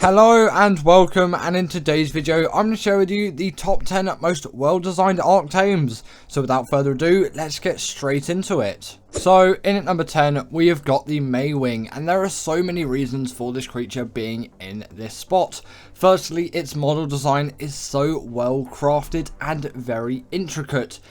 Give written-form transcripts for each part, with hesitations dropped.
Hello and welcome, and in today's video I'm going to share with you the top 10 most well designed Ark Tames. So without further ado, let's get straight into it. So in at number 10 we have got the Mwing, and there are so many reasons for this creature being in this spot. Firstly, its model design is so well crafted and very intricate,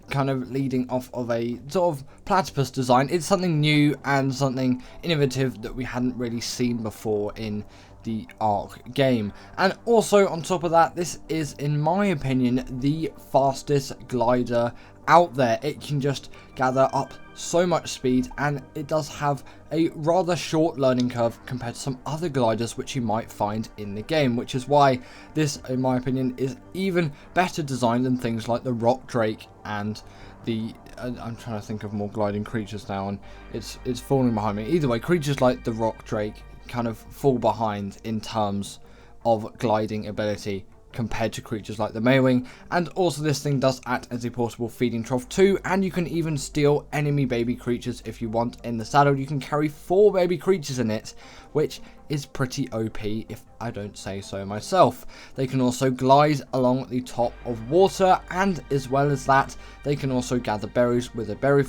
kind of leading off of a sort of platypus design. It's something new and something innovative that we hadn't really seen before in the Ark game. And also on top of that, this is, in my opinion, the fastest glider out there. It can just gather up so much speed, and it does have a rather short learning curve compared to some other gliders which you might find in the game, which is why this, in my opinion, is even better designed than things like the rock drake and the I'm trying to think of more gliding creatures now, and it's falling behind me. Either way, creatures like the rock drake kind of fall behind in terms of gliding ability compared to creatures like the Mwing. And also this thing does act as a portable feeding trough too, and you can even steal enemy baby creatures if you want in the saddle. You can carry 4 baby creatures in it, which is pretty OP if I don't say so myself. They can also glide along the top of water, and as well as that, they can also gather berries with a belly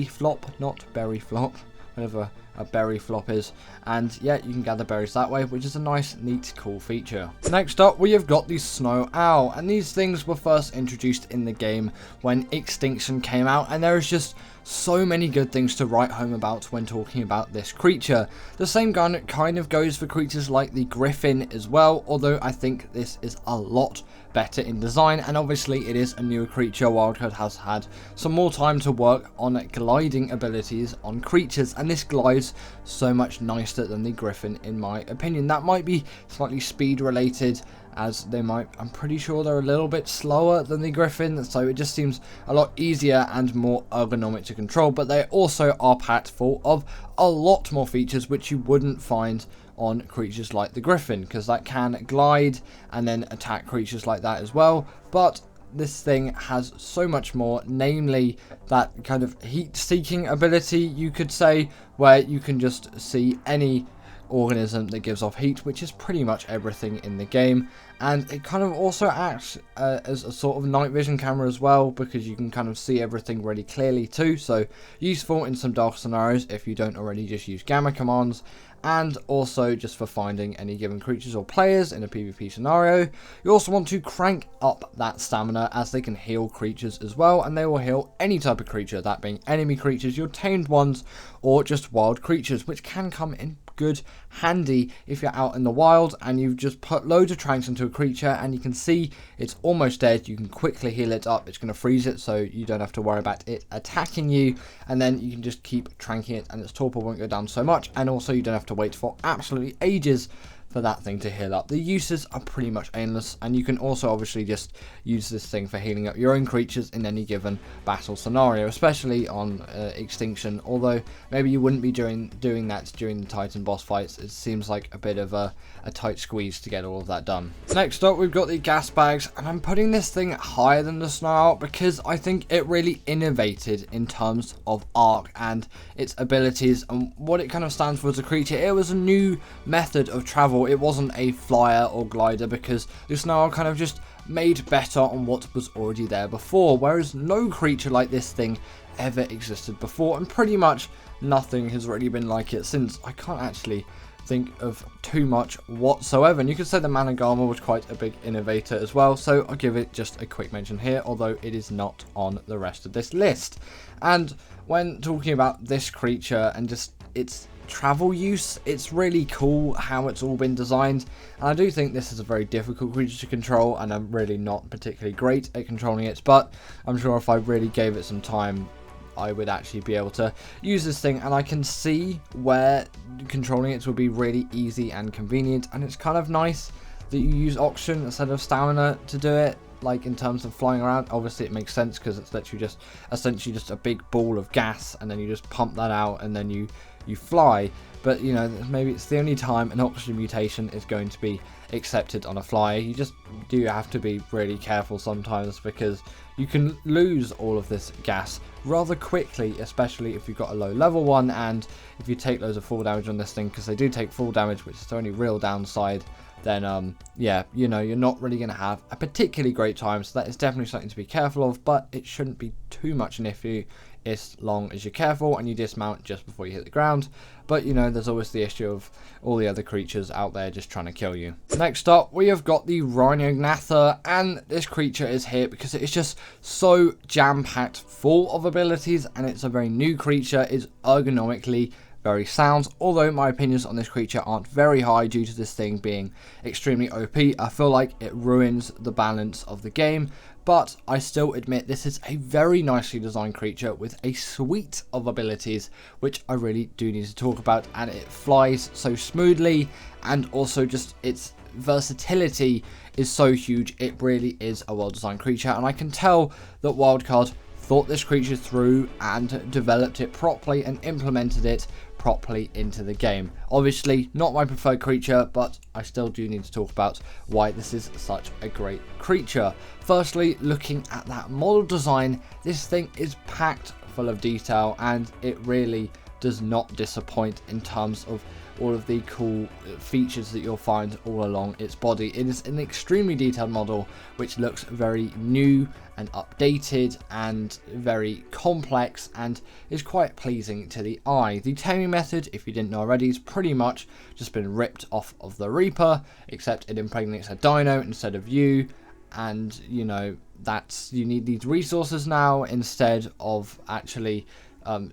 flop, not berry flop, whatever a berry flop is. And yeah, you can gather berries that way, which is a nice, neat, cool feature. Next up, we have got the snow owl, and these things were first introduced in the game when Extinction came out, and there is just so many good things to write home about when talking about this creature. The same kind of goes for creatures like the griffin as well, although I think this is a lot better in design, and obviously it is a newer creature. Wildcard has had some more time to work on gliding abilities on creatures, and this glides so much nicer than the griffin in my opinion. That might be slightly speed related, as I'm pretty sure they're a little bit slower than the griffin, so it just seems a lot easier and more ergonomic to control. But they also are packed full of a lot more features which you wouldn't find on creatures like the griffin, because that can glide and then attack creatures like that as well. But this thing has so much more, namely that kind of heat-seeking ability, you could say, where you can just see any organism that gives off heat, which is pretty much everything in the game. And it kind of also acts as a sort of night vision camera as well, because you can kind of see everything really clearly too, so useful in some dark scenarios if you don't already just use gamma commands, and also just for finding any given creatures or players in a PvP scenario. You also want to crank up that stamina, as they can heal creatures as well, and they will heal any type of creature, that being enemy creatures, your tamed ones, or just wild creatures, which can come in good handy if you're out in the wild and you've just put loads of tranks into a creature and you can see it's almost dead. You can quickly heal it up. It's going to freeze it, so you don't have to worry about it attacking you, and then you can just keep tranking it and its torpor won't go down so much, and also you don't have to wait for absolutely ages for that thing to heal up. The uses are pretty much endless, and you can also obviously just use this thing for healing up your own creatures in any given battle scenario, especially on Extinction, although maybe you wouldn't be doing that during the Titan boss fights. It seems like a bit of a tight squeeze to get all of that done. Next up, we've got the Gasbags, and I'm putting this thing higher than the snow owl because I think it really innovated in terms of Ark and its abilities and what it kind of stands for as a creature. It was a new method of travel. It wasn't a flyer or glider, because the snow owl kind of just made better on what was already there before, whereas no creature like this thing ever existed before, and pretty much nothing has really been like it since. I can't actually think of too much whatsoever, and you could say the Managama was quite a big innovator as well, so I'll give it just a quick mention here, although it is not on the rest of this list. And when talking about this creature and just its travel use, it's really cool how it's all been designed, and I do think this is a very difficult creature to control, and I'm really not particularly great at controlling it, but I'm sure if I really gave it some time I would actually be able to use this thing, and I can see where controlling it will be really easy and convenient. And it's kind of nice that you use oxygen instead of stamina to do it, like in terms of flying around. Obviously it makes sense because it's literally just essentially just a big ball of gas, and then you just pump that out, and then you you fly. But, you know, maybe it's the only time an oxygen mutation is going to be accepted on a flyer. You just do have to be really careful sometimes, because you can lose all of this gas rather quickly, especially if you've got a low level one, and if you take loads of full damage on this thing, because they do take full damage, which is the only real downside, then yeah, you know, you're not really going to have a particularly great time. So that is definitely something to be careful of, but it shouldn't be too much an issue as long as you're careful and you dismount just before you hit the ground. But, you know, there's always the issue of all the other creatures out there just trying to kill you. Next up, we have got the Rhinognatha, and this creature is here because it is just so jam-packed full of abilities, and it's a very new creature. It's ergonomically very sound, although my opinions on this creature aren't very high due to this thing being extremely OP. I feel like it ruins the balance of the game, but I still admit this is a very nicely designed creature with a suite of abilities, which I really do need to talk about, and it flies so smoothly, and also just its versatility is so huge. It really is a well designed creature, and I can tell that Wildcard thought this creature through and developed it properly and implemented it properly into the game. Obviously not my preferred creature, but I still do need to talk about why this is such a great creature. Firstly, looking at that model design, this thing is packed full of detail, and it really does not disappoint in terms of all of the cool features that you'll find all along its body. It is an extremely detailed model which looks very new and updated and very complex, and is quite pleasing to the eye. The taming method, if you didn't know already, is pretty much just been ripped off of the Reaper, except it impregnates a dino instead of you, and you know, that's, you need these resources now instead of actually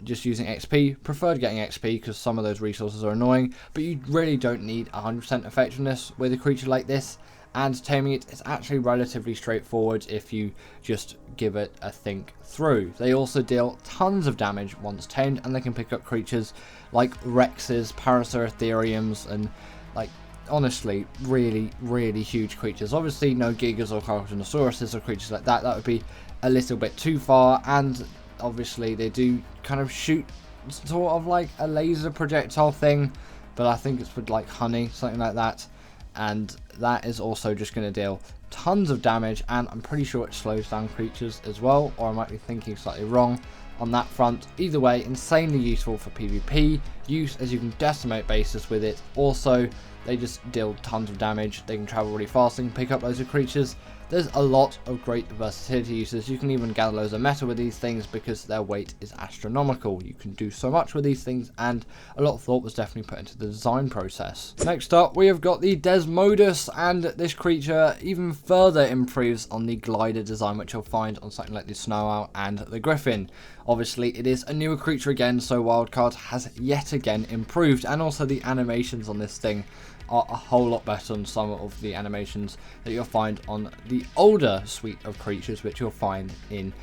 just using XP. Preferred getting XP because some of those resources are annoying, but you really don't need 100% effectiveness with a creature like this, and taming it is actually relatively straightforward if you just give it a think through. They also deal tons of damage once tamed, and they can pick up creatures like Rexes, Paraceratheriums, and like, honestly, really huge creatures. Obviously no Gigas or Carcharodontosaurus or creatures like that, that would be a little bit too far, and obviously they do kind of shoot sort of like a laser projectile thing, but I think it's with like honey, something like that, and that is also just going to deal tons of damage, and I'm pretty sure it slows down creatures as well, or I might be thinking slightly wrong on that front. Either way, insanely useful for PvP use, as you can decimate bases with it. Also, they just deal tons of damage, they can travel really fast, they can pick up loads of creatures. There's a lot of great versatility uses. You can even gather loads of meta with these things because their weight is astronomical. You can do so much with these things, and a lot of thought was definitely put into the design process. Next up, we have got the Desmodus, and this creature even further improves on the glider design, which you'll find on something like the Snow Owl and the Griffin. Obviously, it is a newer creature again, so Wildcard has yet again improved, and also the animations on this thing are a whole lot better than some of the animations that you'll find on the older suite of creatures, which you'll find in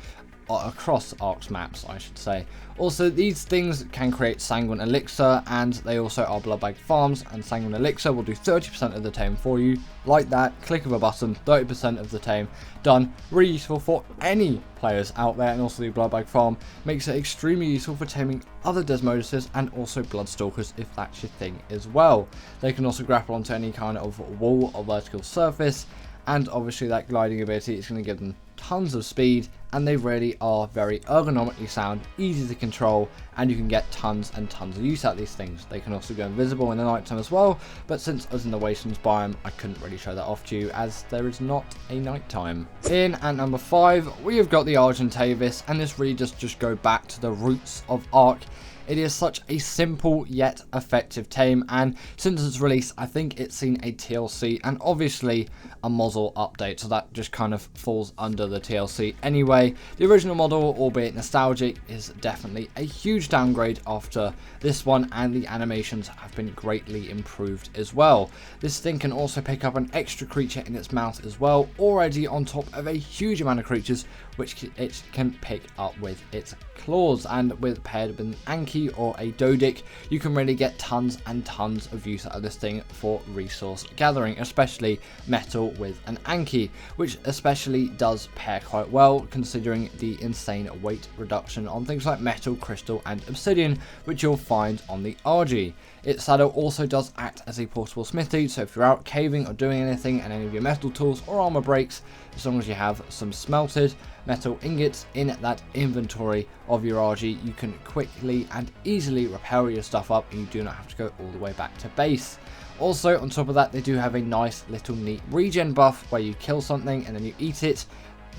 across Ark's maps, I should say. Also, these things can create Sanguine Elixir, and they also are Bloodbag farms, and Sanguine Elixir will do 30% of the tame for you. Like that, click of a button, 30% of the tame done. Really useful for any players out there, and also the Bloodbag farm makes it extremely useful for taming other Desmoduses and also Bloodstalkers if that's your thing as well. They can also grapple onto any kind of wall or vertical surface, and obviously that gliding ability is going to give them tons of speed, and they really are very ergonomically sound, easy to control, and you can get tons and tons of use out of these things. They can also go invisible in the night time as well, but since I was in the Wastelands biome, I couldn't really show that off to you as there is not a night time. In at number 5, we have got the Argentavis, and this really does just go back to the roots of Ark. It is such a simple yet effective tame, and since its release, I think it's seen a TLC and obviously a model update, so that just kind of falls under the TLC anyway. The original model, albeit nostalgic, is definitely a huge downgrade after this one, and the animations have been greatly improved as well. This thing can also pick up an extra creature in its mouth as well, already on top of a huge amount of creatures which it can pick up with its claws, and with paired with an Anki Anki or a Dodic, you can really get tons and tons of use out of this thing for resource gathering, especially metal with an Anki, which especially does pair quite well considering the insane weight reduction on things like metal, crystal and obsidian, which you'll find on the RG. Its saddle also does act as a portable smithy, so if you're out caving or doing anything and any of your metal tools or armor breaks, as long as you have some smelted metal ingots in that inventory of your RG, you can quickly and easily repair your stuff up and you do not have to go all the way back to base. Also, on top of that, they do have a nice little neat regen buff where you kill something and then you eat it.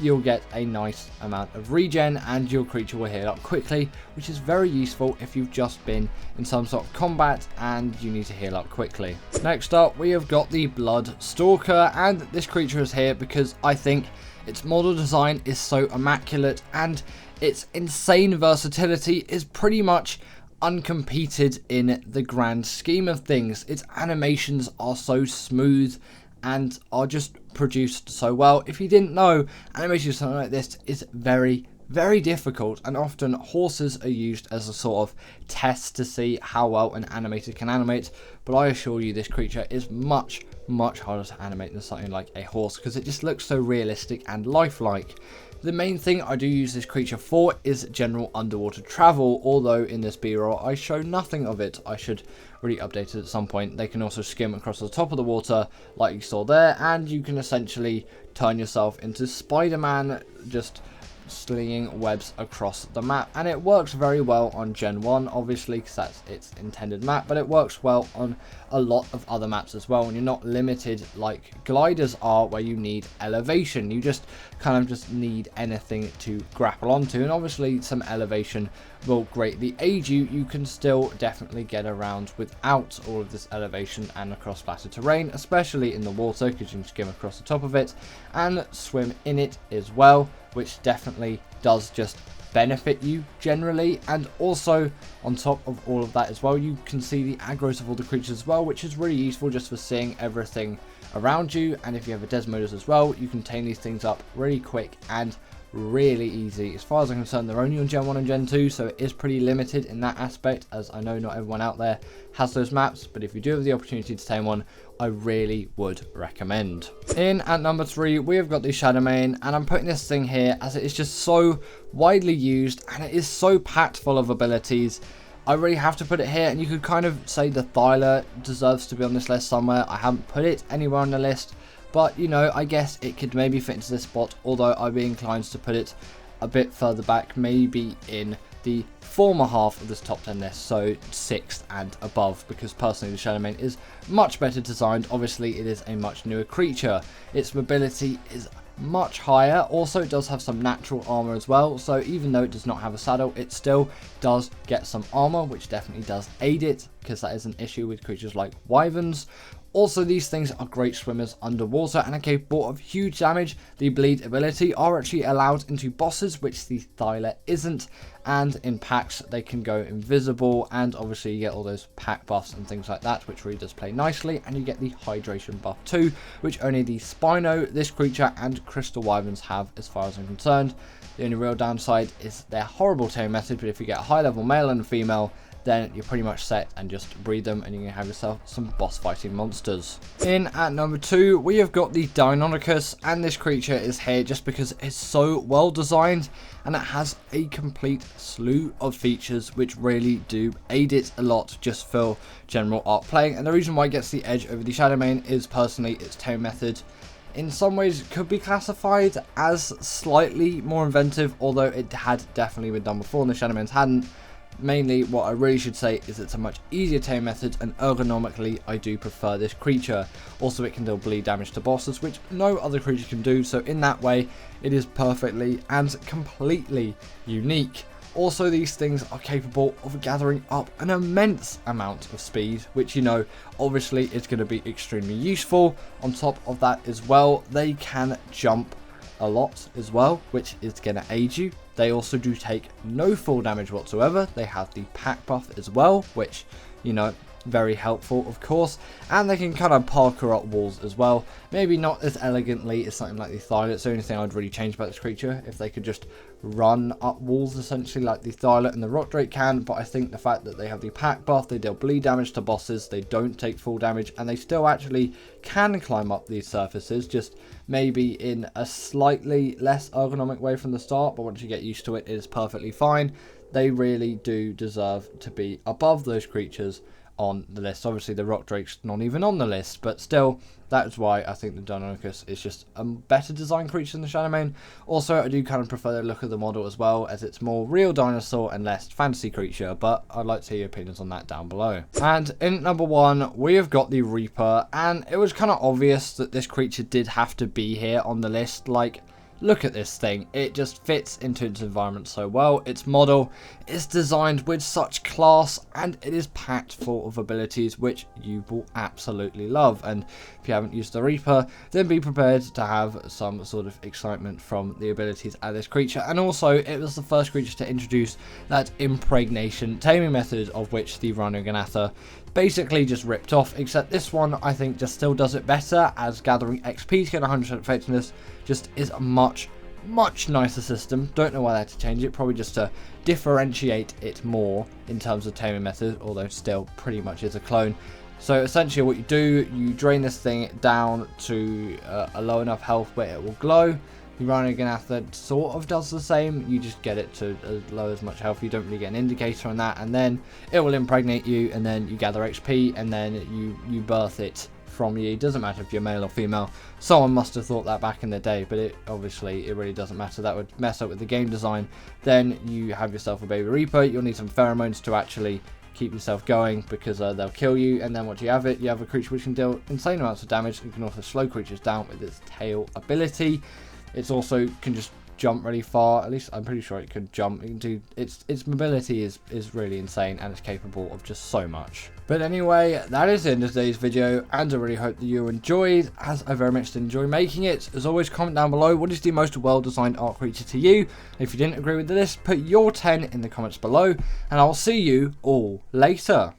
You'll get a nice amount of regen and your creature will heal up quickly, which is very useful if you've just been in some sort of combat and you need to heal up quickly. Next up, we have got the Blood Stalker, and this creature is here because I think its model design is so immaculate and its insane versatility is pretty much uncompeted in the grand scheme of things. Its animations are so smooth and are just produced so well. If you didn't know, animation of something like this is very, very difficult, and often horses are used as a sort of test to see how well an animator can animate, but I assure you this creature is much harder to animate than something like a horse because it just looks so realistic and lifelike. The main thing I do use this creature for is general underwater travel, although in this B-roll I show nothing of it. I should really update it at some point. They can also skim across the top of the water like you saw there, and you can essentially turn yourself into Spider-Man, just slinging webs across the map, and it works very well on Gen 1 obviously because that's its intended map, but it works well on a lot of other maps as well, and you're not limited like gliders are where you need elevation. You just kind of need anything to grapple onto, and obviously some elevation will greatly aid you. You can still definitely get around without all of this elevation and across flatter terrain, especially in the water because you can skim across the top of it and swim in it as well, which definitely does just benefit you generally. And also on top of all of that as well, you can see the aggros of all the creatures as well, which is really useful just for seeing everything around you. And if you have a Desmodus as well, you can tame these things up really quick and really easy. As far as I'm concerned, they're only on Gen 1 and Gen 2, so it is pretty limited in that aspect, as I know not everyone out there has those maps, but if you do have the opportunity to tame one, I really would recommend. In at number 3, we have got the Shadowman, and I'm putting this thing here as it is just so widely used and it is so packed full of abilities. I really have to put it here, and you could kind of say the Thyla deserves to be on this list somewhere. I haven't put it anywhere on the list, but you know, I guess it could maybe fit into this spot, although I'd be inclined to put it a bit further back, maybe in the former half of this top 10 list, so 6th and above, because personally the Shadowman is much better designed. Obviously it is a much newer creature, its mobility is much higher, also it does have some natural armor as well, so even though it does not have a saddle, it still does get some armor, which definitely does aid it, because that is an issue with creatures like wyverns. Also, these things are great swimmers underwater and are capable of huge damage. The bleed ability are actually allowed into bosses, which the Thyla isn't, and in packs they can go invisible, and obviously you get all those pack buffs and things like that, which really does play nicely, and you get the hydration buff too, which only the Spino, this creature, and Crystal Wyverns have as far as I'm concerned. The only real downside is their horrible tame method, but if you get a high level male and female, then you're pretty much set and just breed them and you can have yourself some boss fighting monsters. In at number 2, we have got the Deinonychus, and this creature is here just because it's so well designed and it has a complete slew of features which really do aid it a lot just for general art playing. And the reason why it gets the edge over the Shadowman is personally its tame method. In some ways could be classified as slightly more inventive, although it had definitely been done before and the Shadowman's hadn't. Mainly what I really should say is it's a much easier tame method, and ergonomically I do prefer this creature. Also it can deal bleed damage to bosses, which no other creature can do, so in that way it is perfectly and completely unique. Also, these things are capable of gathering up an immense amount of speed, which, you know, obviously is going to be extremely useful. On top of that as well, they can jump a lot as well, which is going to aid you. They also do take no fall damage whatsoever. They have the pack buff as well, which, you know, very helpful, of course, and they can kind of parkour up walls as well. Maybe not as elegantly as something like the Thylet. It's the only thing I'd really change about this creature, if they could just run up walls essentially like the Thylet and the Rock Drake can. But I think the fact that they have the pack buff, they deal bleed damage to bosses, they don't take full damage, and they still actually can climb up these surfaces, just maybe in a slightly less ergonomic way from the start, but once you get used to it, it is perfectly fine. They really do deserve to be above those creatures on the list. Obviously the Rock Drake's not even on the list, but still, that's why I think the Donus is just a better design creature than the Shadowman. Also, I do kind of prefer the look of the model as well, as it's more real dinosaur and less fantasy creature, but I'd like to hear your opinions on that down below. And in number 1, we have got the Reaper, and it was kind of obvious that this creature did have to be here on the list. Like, look at this thing, it just fits into its environment so well. Its model is designed with such class, and it is packed full of abilities which you will absolutely love. And if you haven't used the Reaper, then be prepared to have some sort of excitement from the abilities of this creature. And also, it was the first creature to introduce that impregnation taming method, of which the Argentavis basically just ripped off, except this one I think just still does it better, as gathering XP to get 100% effectiveness just is a much nicer system. Don't know why they had to change it, probably just to differentiate it more in terms of taming method, although still pretty much is a clone. So essentially what you do, you drain this thing down to a low enough health where it will glow. The Argentavis sort of does the same, you just get it to as low as much health, you don't really get an indicator on that, and then it will impregnate you, and then you gather XP, and then you birth it from you. It doesn't matter if you're male or female. Someone must have thought that back in the day, but it really doesn't matter. That would mess up with the game design. Then you have yourself a baby Reaper. You'll need some pheromones to actually keep yourself going, because they'll kill you. And then once you have it, you have a creature which can deal insane amounts of damage. You can also slow creatures down with its tail ability. It's also can just jump really far. At least I'm pretty sure it could jump. It can do, its mobility is really insane, and it's capable of just so much. But anyway, that is the end of today's video, and I really hope that you enjoyed, as I very much enjoy making it. As always, comment down below what is the most well-designed art creature to you. If you didn't agree with the list, put your 10 in the comments below, and I'll see you all later.